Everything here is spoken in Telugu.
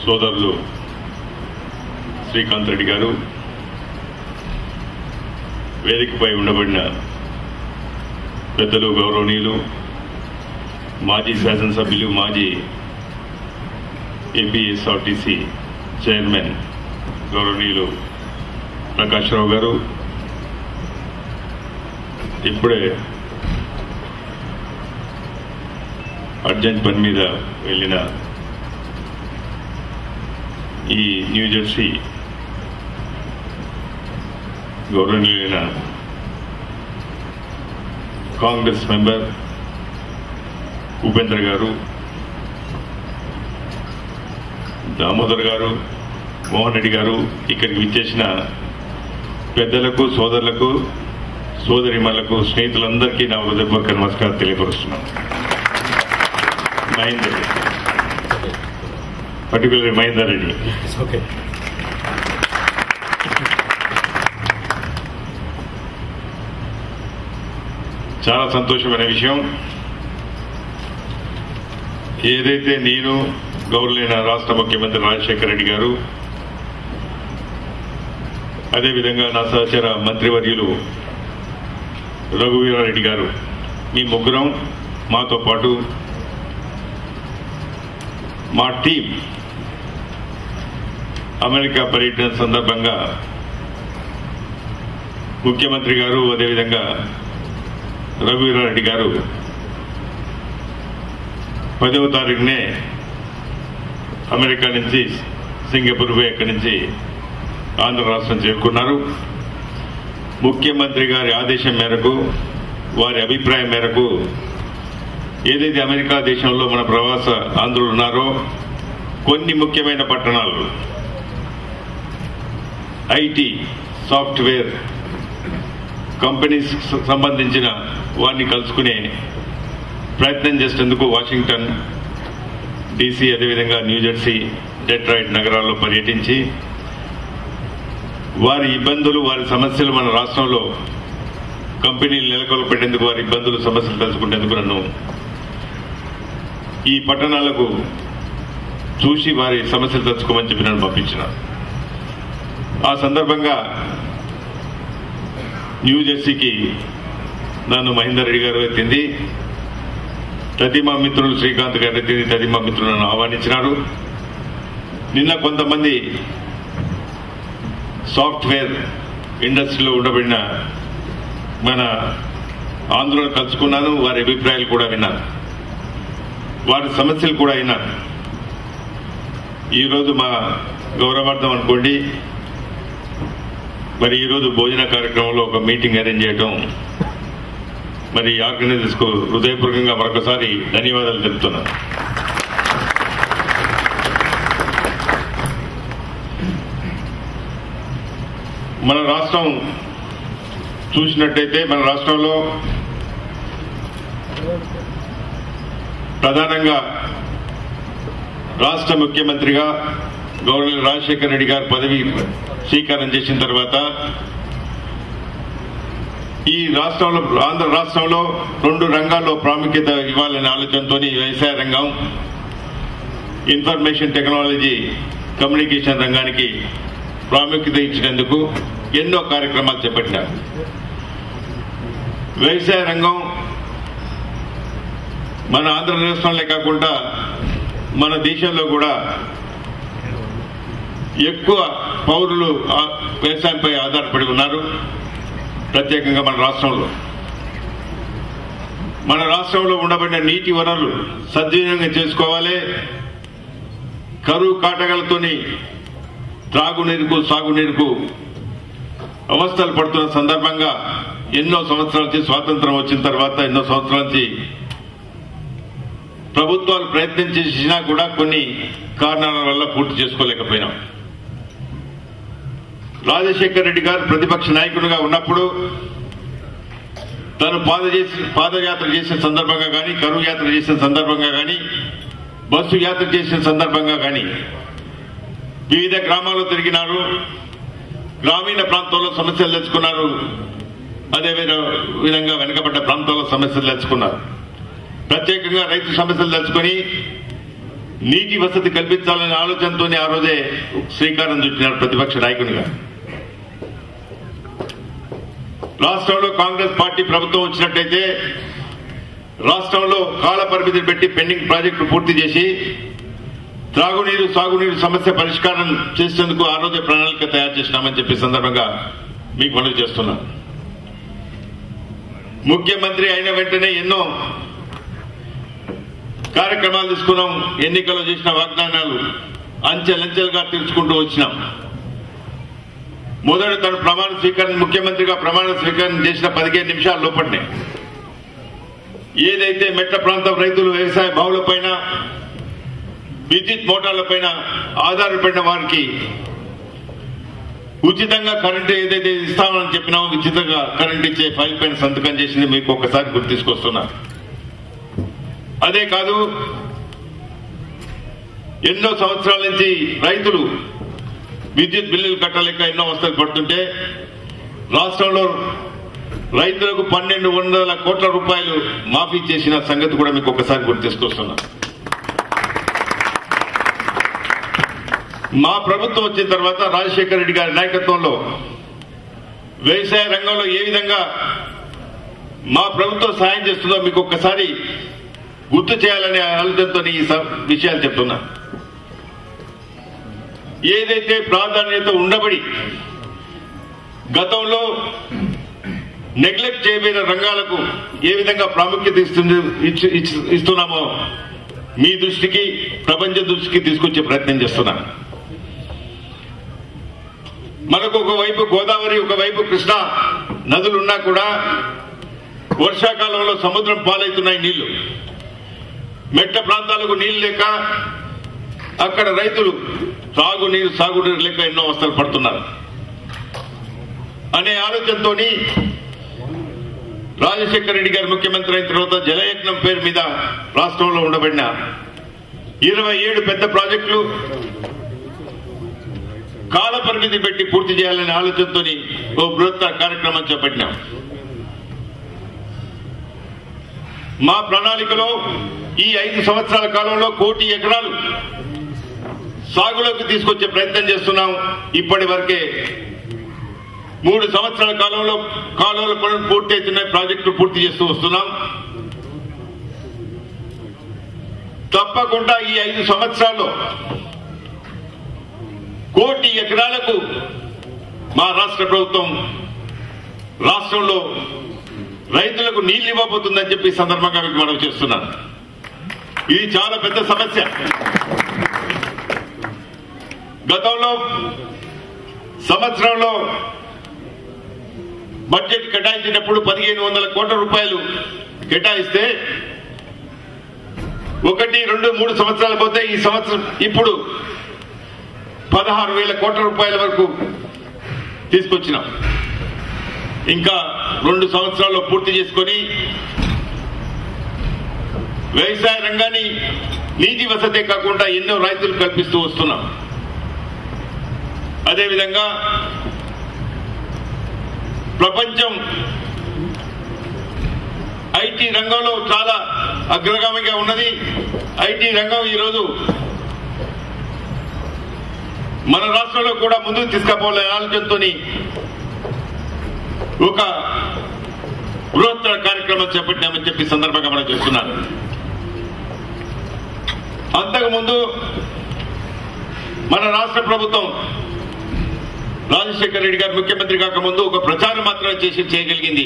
సోదరులు శ్రీకాంత్ రెడ్డి గారు, వేదికపై ఉండబడిన పెద్దలు, గౌరవనీయులు, మాజీ శాసనసభ్యులు, మాజీ ఏపీఎస్ఆర్టీసీ చైర్మన్ గౌరవనీయులు ప్రకాష్ రావు గారు, ఇప్పుడే అర్జెంట్ పని మీద వెళ్ళిన ఈ న్యూజెర్సీ గౌరవనీయులైన కాంగ్రెస్ మెంబర్ ఉపేంద్ర గారు, దామోదర్ గారు, మోహన్ రెడ్డి గారు, ఇక్కడికి విచ్చేసిన పెద్దలకు, సోదరులకు, సోదరిమలకు, స్నేహితులందరికీ నా హృదయపూర్వక నమస్కారం తెలియపరుస్తున్నాను. మహేందర్ రెడ్డి, పర్టికులర్ మహేందర్ రెడ్డి. చాలా సంతోషమైన విషయం. ఏదైతే నేను గౌరవనీయ రాష్ట్ర ముఖ్యమంత్రి రాజశేఖర రెడ్డి గారు, అదేవిధంగా నా సహచర మంత్రివర్యులు రఘువీరారెడ్డి గారు, మీ ముగ్గురం మాతో పాటు మా టీం అమెరికా పర్యటన సందర్భంగా ముఖ్యమంత్రి గారు, అదేవిధంగా రఘువీరారెడ్డి గారు 10వ తారీఖునే అమెరికా నుంచి సింగపూర్ పోయి అక్కడి నుంచి ఆంధ్ర రాష్ట్రం చేరుకున్నారు. ముఖ్యమంత్రి గారి ఆదేశం మేరకు, వారి అభిప్రాయం మేరకు ఏదైతే అమెరికా దేశంలో మన ప్రవాస ఆంధ్రులు ఉన్నారో కొన్ని ముఖ్యమైన పట్టణాలు, ఐటీ, సాఫ్ట్వేర్ కంపెనీస్ సంబంధించిన వారిని కలుసుకునే ప్రయత్నం చేసేందుకు వాషింగ్టన్ డీసీ, అదేవిధంగా న్యూజెర్సీ, డెట్రాయిట్ నగరాల్లో పర్యటించి వారి ఇబ్బందులు, వారి సమస్యలు, మన రాష్ట్రంలో కంపెనీలు నెలకొల్పేందుకు వారి ఇబ్బందులు, సమస్యలు తెలుసుకునేందుకు నన్ను ఈ పట్టణాలకు చూసి వారి సమస్యలు తెలుసుకోమని చెప్పి నన్ను పంపించిన. ఆ సందర్భంగా న్యూజెర్సీకి నన్ను మహేందర్ రెడ్డి గారు ఎత్తింది, తదిమా మిత్రులు శ్రీకాంత్ గారు ఎత్తింది, తదిమా మిత్రులు నన్ను ఆహ్వానించినారు. నిన్న కొంతమంది సాఫ్ట్వేర్ ఇండస్ట్రీలో ఉండబడిన మన ఆంధ్రులను కలుసుకున్నాను. వారి అభిప్రాయాలు కూడా విన్నాను, వారి సమస్యలు కూడా విన్నాను. ఈరోజు మా గౌరవార్థం అనుకోండి, మరి ఈరోజు భోజన కార్యక్రమంలో ఒక మీటింగ్ అరేంజ్ చేయడం, మరి ఆర్గనైజర్స్ కు హృదయపూర్వకంగా మరొకసారి ధన్యవాదాలు చెప్తున్నాను. మన రాష్ట్రం చూసినట్టయితే, మన రాష్ట్రంలో ప్రధానంగా రాష్ట్ర ముఖ్యమంత్రిగా గౌరవ రాజశేఖర రెడ్డి గారు పదవి స్వీకారం చేసిన తర్వాత ఈ రాష్ట్రంలో, ఆంధ్ర రాష్ట్రంలో 2 రంగాల్లో ప్రాముఖ్యత ఇవ్వాలనే ఆలోచనతో వ్యవసాయ రంగం, ఇన్ఫర్మేషన్ టెక్నాలజీ, కమ్యూనికేషన్ రంగానికి ప్రాముఖ్యత ఇచ్చినందుకు ఎన్నో కార్యక్రమాలు చేపట్టినారు. వ్యవసాయ రంగం మన ఆంధ్ర రాష్ట్రంలో కాకుండా మన దేశంలో కూడా ఎక్కువ పౌరులు వ్యవసాయంపై ఆధారపడి ఉన్నారు. ప్రత్యేకంగా మన రాష్ట్రంలో ఉండబడిన నీటి వనరులు సద్వినియోగం చేసుకోవాలి. కరువు కాటకాలతోని త్రాగునీరుకు, సాగునీరుకు అవస్థలు పడుతున్న సందర్భంగా ఎన్నో సంవత్సరాల నుంచి, స్వాతంత్రం వచ్చిన తర్వాత ఎన్నో సంవత్సరాల నుంచి ప్రభుత్వాలు ప్రయత్నం చేసినా కూడా కొన్ని కారణాల వల్ల పూర్తి చేసుకోలేకపోయినాం. రాజశేఖర రెడ్డి గారు ప్రతిపక్ష నాయకుడిగా ఉన్నప్పుడు తను పాదయాత్ర చేసిన సందర్భంగా కానీ, కరువు యాత్ర చేసిన సందర్భంగా కానీ, బస్సు యాత్ర చేసిన సందర్భంగా కానీ వివిధ గ్రామాల్లో తిరిగినారు. గ్రామీణ ప్రాంతాల్లో సమస్యలు తెలుసుకున్నారు, అదే విధంగా వెనుకబడ్డ ప్రాంతాల్లో సమస్యలు తెలుసుకున్నారు. ప్రత్యేకంగా రైతు సమస్యలు తెలుసుకుని నీటి వసతి కల్పించాలనే ఆలోచనతోనే ఆ రోజే శ్రీకారం చుట్టినారు ప్రతిపక్ష నాయకునిగా. రాష్ట్రంలో కాంగ్రెస్ పార్టీ ప్రభుత్వం వచ్చినట్టయితే రాష్ట్రంలో కాల పరిమితిని పెట్టి పెండింగ్ ప్రాజెక్టులు పూర్తి చేసి త్రాగునీరు సాగునీరు సమస్య పరిష్కారం చేసేందుకు ఆ రోజే ప్రణాళిక తయారు చేసినామని చెప్పే సందర్భంగా మీకు మనవి చేస్తున్నాం. ముఖ్యమంత్రి అయిన వెంటనే ఎన్నో కార్యక్రమాలు తీసుకున్నాం. ఎన్నికల్లో చేసిన వాగ్దానాలు అంచెలంచెలుగా తీర్చుకుంటూ వచ్చినాం. మొదట తను ప్రమాణ స్వీకరణ ముఖ్యమంత్రిగా ప్రమాణ స్వీకరణ చేసిన 15 నిమిషాల లోపలనే ఏదైతే మెట్ట ప్రాంతం రైతులు వ్యవసాయ బావులపైన విద్యుత్ మోటార్లపైన ఆధారపడిన వారికి ఉచితంగా కరెంటు ఏదైతే ఇస్తామని చెప్పినామో ఉచితంగా కరెంట్ ఇచ్చే ఫైల్ పైన సంతకం చేసింది మీకు ఒక్కసారి గుర్తు తీసుకొస్తున్నా. అదే కాదు, ఎన్నో సంవత్సరాల నుంచి రైతులు విద్యుత్ బిల్లులు కట్టలేక ఎన్నో అవస్థలు పడుతుంటే రాష్ట్రంలో రైతులకు 1200 కోట్ల రూపాయలు మాఫీ చేసిన సంగతి కూడా మీకు ఒకసారి గుర్తు తీసుకొస్తున్నా. మా ప్రభుత్వం వచ్చిన తర్వాత రాజశేఖర రెడ్డి గారి నాయకత్వంలో వ్యవసాయ రంగంలో ఏ విధంగా మా ప్రభుత్వం సాయం చేస్తుందో మీకు ఒక్కసారి గుర్తు చేయాలనే ఆలోచనతో ఈ విషయాలు చెప్తున్నా. ఏదైతే ప్రాధాన్యత ఉండబడి గతంలో నెగ్లెక్ట్ చేయబడిన రంగాలకు ఏ విధంగా ప్రాముఖ్యత ఇస్తున్నామో మీ దృష్టికి ప్రపంచ దృష్టికి తీసుకొచ్చే ప్రయత్నం చేస్తున్నా. మనకు ఒకవైపు గోదావరి ఒకవైపు కృష్ణా నదులున్నా కూడా వర్షాకాలంలో సముద్రం పాలవుతున్నాయి నీళ్లు. మెట్ట ప్రాంతాలకు నీళ్లు లేక అక్కడ రైతులు తాగునీరు సాగునీరు లేక ఎన్నో అవస్థలు పడుతున్నారు అనే ఆలోచనతో రాజశేఖర రెడ్డి గారు ముఖ్యమంత్రి అయిన తర్వాత జలయజ్ఞం పేరు మీద రాష్ట్రంలో ఉండబడిన 27 పెద్ద ప్రాజెక్టులు కాల పరిమితి పెట్టి పూర్తి చేయాలనే ఆలోచనతో ఓ బృహత్తర కార్యక్రమం చేపట్టినాం. మా ప్రణాళికలో ఈ 5 సంవత్సరాల కాలంలో 1 కోటి ఎకరాలు సాగులోకి తీసుకొచ్చే ప్రయత్నం చేస్తున్నాం. ఇప్పటి వరకే 3 సంవత్సరాల కాలంలో కాలువల పనులు పూర్తి అవుతున్నాయి, ప్రాజెక్టులు పూర్తి చేస్తూ వస్తున్నాం. తప్పకుండా ఈ 5 సంవత్సరాల్లో 1 కోటి ఎకరాలకు మా రాష్ట్ర ప్రభుత్వం రాష్ట్రంలో రైతులకు నీళ్లు ఇవ్వబోతుందని చెప్పి ఈ సందర్భంగా మీకు మనవి చేస్తున్నాను. ఇది చాలా పెద్ద సమస్య. గతంలో సంవత్సరంలో బడ్జెట్ కేటాయించినప్పుడు 1500 కోట్ల రూపాయలు కేటాయిస్తే 1, 2, 3 సంవత్సరాలు పోతే ఈ సంవత్సరం ఇప్పుడు 16,000 కోట్ల రూపాయల వరకు తీసుకొచ్చినాం. ఇంకా 2 సంవత్సరాల్లో పూర్తి చేసుకొని వ్యవసాయ రంగాన్ని నీటి వసతే కాకుండా ఎన్నో రైతులు కల్పిస్తూ వస్తున్నాం. అదేవిధంగా ప్రపంచం ఐటీ రంగంలో చాలా అగ్రగామిగా ఉన్నది. ఐటీ రంగం ఈరోజు మన రాష్ట్రంలో కూడా ముందుకు తీసుకుపోవాలనే ఆలోచనతో ఒక బృహత్తర కార్యక్రమం చేపట్టామని చెప్పి సందర్భంగా మనం చేస్తున్నాను. అంతకుముందు మన రాష్ట్ర ప్రభుత్వం రాజశేఖర రెడ్డి గారు ముఖ్యమంత్రి కాకముందు ఒక ప్రచారం మాత్రమే చేయగలిగింది.